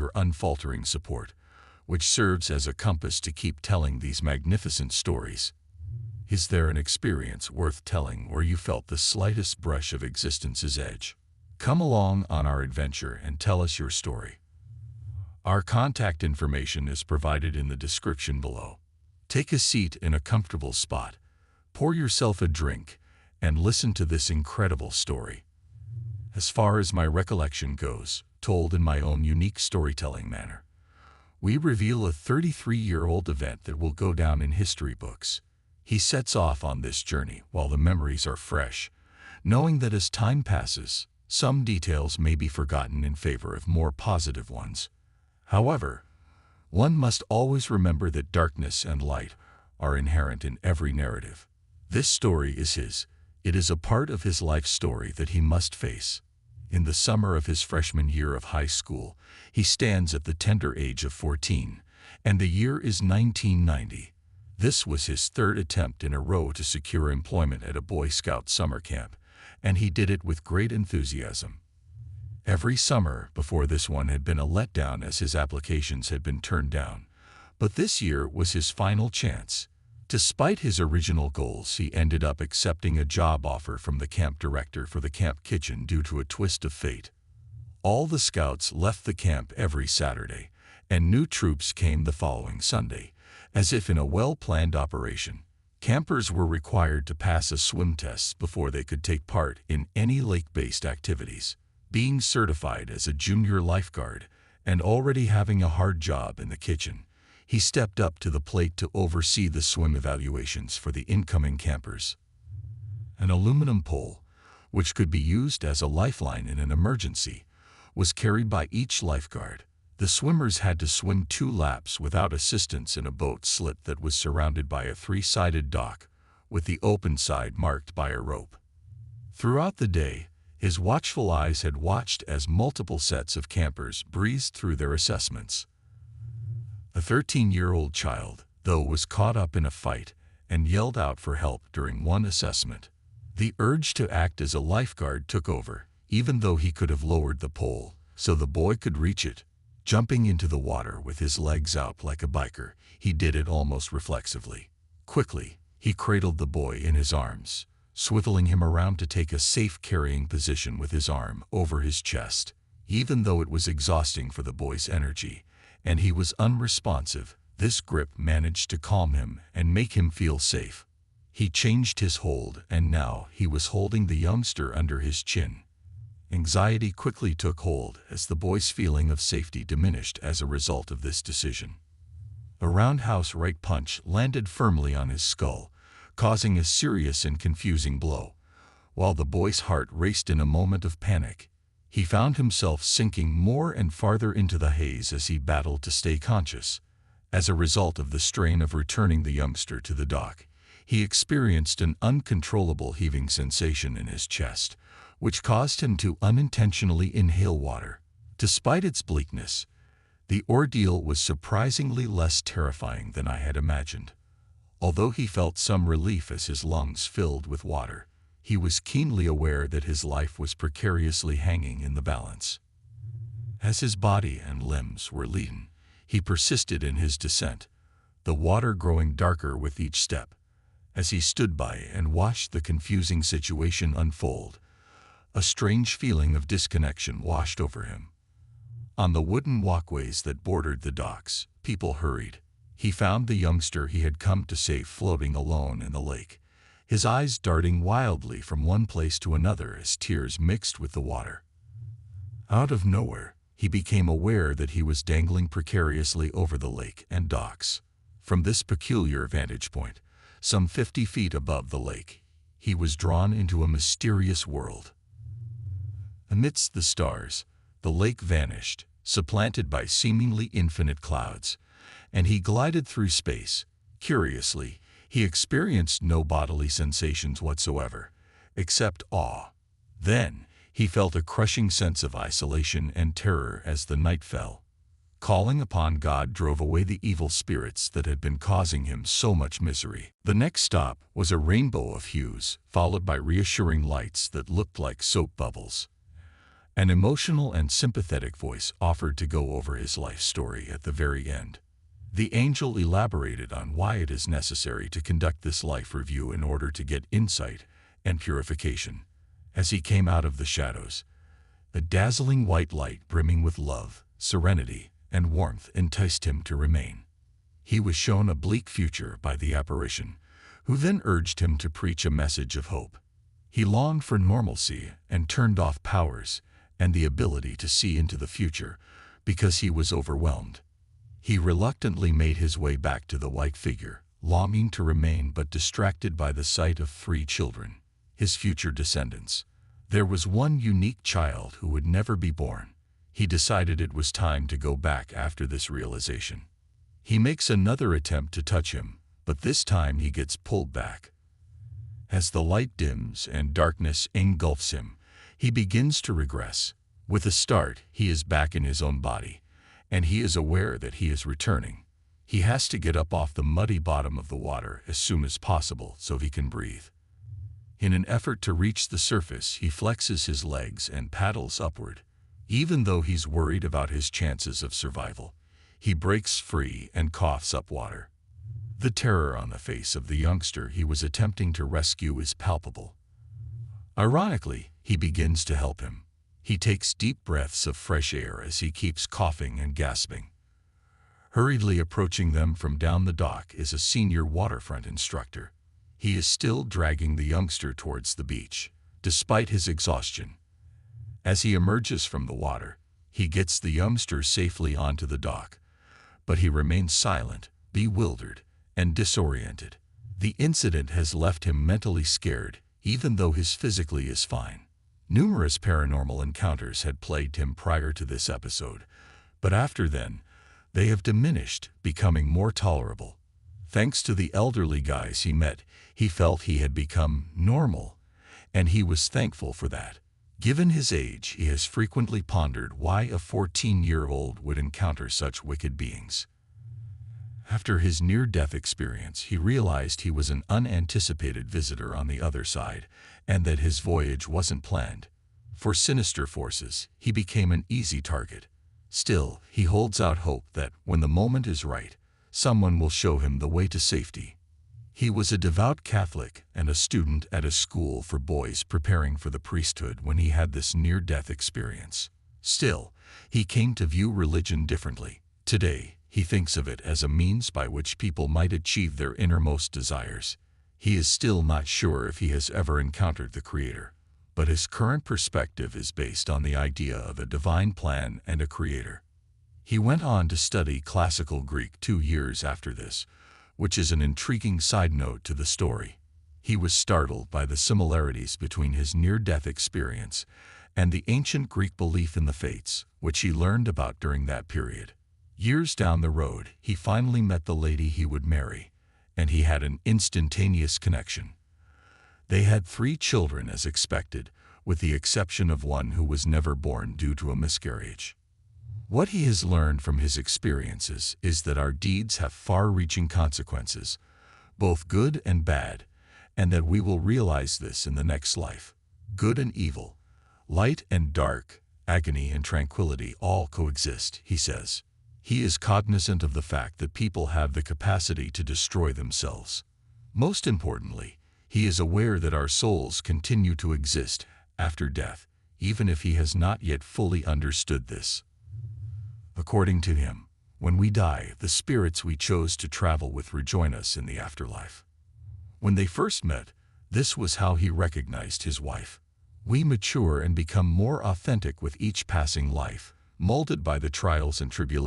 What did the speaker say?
your unfaltering support, which serves as a compass to keep telling these magnificent stories. Is there an experience worth telling where you felt the slightest brush of existence's edge? Come along on our adventure and tell us your story. Our contact information is provided in the description below. Take a seat in a comfortable spot, pour yourself a drink, and listen to this incredible story. As far as my recollection goes, told in my own unique storytelling manner, we reveal a 33-year-old event that will go down in history books. He sets off on this journey while the memories are fresh, knowing that as time passes, some details may be forgotten in favor of more positive ones. However, one must always remember that darkness and light are inherent in every narrative. This story is his. It is a part of his life story that he must face. In the summer of his freshman year of high school, he stands at the tender age of 14, and the year is 1990. This was his third attempt in a row to secure employment at a Boy Scout summer camp, and he did it with great enthusiasm. Every summer before this one had been a letdown as his applications had been turned down, but this year was his final chance. Despite his original goals, he ended up accepting a job offer from the camp director for the camp kitchen due to a twist of fate. All the scouts left the camp every Saturday, and new troops came the following Sunday. As if in a well-planned operation, campers were required to pass a swim test before they could take part in any lake-based activities. Being certified as a junior lifeguard and already having a hard job in the kitchen, he stepped up to the plate to oversee the swim evaluations for the incoming campers. An aluminum pole, which could be used as a lifeline in an emergency, was carried by each lifeguard. The swimmers had to swim 2 laps without assistance in a boat slip that was surrounded by a 3-sided dock, with the open side marked by a rope. Throughout the day, his watchful eyes had watched as multiple sets of campers breezed through their assessments. A 13-year-old child, though, was caught up in a fight and yelled out for help during one assessment. The urge to act as a lifeguard took over, even though he could have lowered the pole so the boy could reach it. Jumping into the water with his legs out like a biker, he did it almost reflexively. Quickly, he cradled the boy in his arms, swiveling him around to take a safe carrying position with his arm over his chest. Even though it was exhausting for the boy's energy, and he was unresponsive, this grip managed to calm him and make him feel safe. He changed his hold, and now he was holding the youngster under his chin. Anxiety quickly took hold as the boy's feeling of safety diminished as a result of this decision. A roundhouse right punch landed firmly on his skull, causing a serious and confusing blow. While the boy's heart raced in a moment of panic, he found himself sinking more and farther into the haze as he battled to stay conscious. As a result of the strain of returning the youngster to the dock, he experienced an uncontrollable heaving sensation in his chest, which caused him to unintentionally inhale water. Despite its bleakness, the ordeal was surprisingly less terrifying than I had imagined. Although he felt some relief as his lungs filled with water, he was keenly aware that his life was precariously hanging in the balance. As his body and limbs were leaden, he persisted in his descent, the water growing darker with each step. As he stood by and watched the confusing situation unfold, a strange feeling of disconnection washed over him. On the wooden walkways that bordered the docks, people hurried. He found the youngster he had come to save floating alone in the lake, his eyes darting wildly from one place to another as tears mixed with the water. Out of nowhere, he became aware that he was dangling precariously over the lake and docks. From this peculiar vantage point, some 50 feet above the lake, he was drawn into a mysterious world. Amidst the stars, the lake vanished, supplanted by seemingly infinite clouds, and he glided through space. Curiously, he experienced no bodily sensations whatsoever, except awe. Then, he felt a crushing sense of isolation and terror as the night fell. Calling upon God drove away the evil spirits that had been causing him so much misery. The next stop was a rainbow of hues, followed by reassuring lights that looked like soap bubbles. An emotional and sympathetic voice offered to go over his life story at the very end. The angel elaborated on why it is necessary to conduct this life review in order to get insight and purification. As he came out of the shadows, a dazzling white light brimming with love, serenity, and warmth enticed him to remain. He was shown a bleak future by the apparition, who then urged him to preach a message of hope. He longed for normalcy and turned off powers and the ability to see into the future because he was overwhelmed. He reluctantly made his way back to the white figure, longing to remain but distracted by the sight of 3 children, his future descendants. There was one unique child who would never be born. He decided it was time to go back after this realization. He makes another attempt to touch him, but this time he gets pulled back. As the light dims and darkness engulfs him, he begins to regress. With a start, he is back in his own body, and he is aware that he is returning. He has to get up off the muddy bottom of the water as soon as possible so he can breathe. In an effort to reach the surface, he flexes his legs and paddles upward. Even though he's worried about his chances of survival, he breaks free and coughs up water. The terror on the face of the youngster he was attempting to rescue is palpable. Ironically, he begins to help him. He takes deep breaths of fresh air as he keeps coughing and gasping. Hurriedly approaching them from down the dock is a senior waterfront instructor. He is still dragging the youngster towards the beach, despite his exhaustion. As he emerges from the water, he gets the youngster safely onto the dock, but he remains silent, bewildered, and disoriented. The incident has left him mentally scared, even though he physically is fine. Numerous paranormal encounters had plagued him prior to this episode, but after then, they have diminished, becoming more tolerable. Thanks to the elderly guys he met, he felt he had become normal, and he was thankful for that. Given his age, he has frequently pondered why a 14-year-old would encounter such wicked beings. After his near-death experience, he realized he was an unanticipated visitor on the other side, and that his voyage wasn't planned. For sinister forces, he became an easy target. Still, he holds out hope that, when the moment is right, someone will show him the way to safety. He was a devout Catholic and a student at a school for boys preparing for the priesthood when he had this near-death experience. Still, he came to view religion differently. Today, he thinks of it as a means by which people might achieve their innermost desires. He is still not sure if he has ever encountered the Creator, but his current perspective is based on the idea of a divine plan and a Creator. He went on to study classical Greek 2 years after this, which is an intriguing side note to the story. He was startled by the similarities between his near-death experience and the ancient Greek belief in the fates, which he learned about during that period. Years down the road, he finally met the lady he would marry, and he had an instantaneous connection. They had 3 children as expected, with the exception of one who was never born due to a miscarriage. What he has learned from his experiences is that our deeds have far-reaching consequences, both good and bad, and that we will realize this in the next life. Good and evil, light and dark, agony and tranquility all coexist, he says. He is cognizant of the fact that people have the capacity to destroy themselves. Most importantly, he is aware that our souls continue to exist after death, even if he has not yet fully understood this. According to him, when we die, the spirits we chose to travel with rejoin us in the afterlife. When they first met, this was how he recognized his wife. We mature and become more authentic with each passing life, molded by the trials and tribulations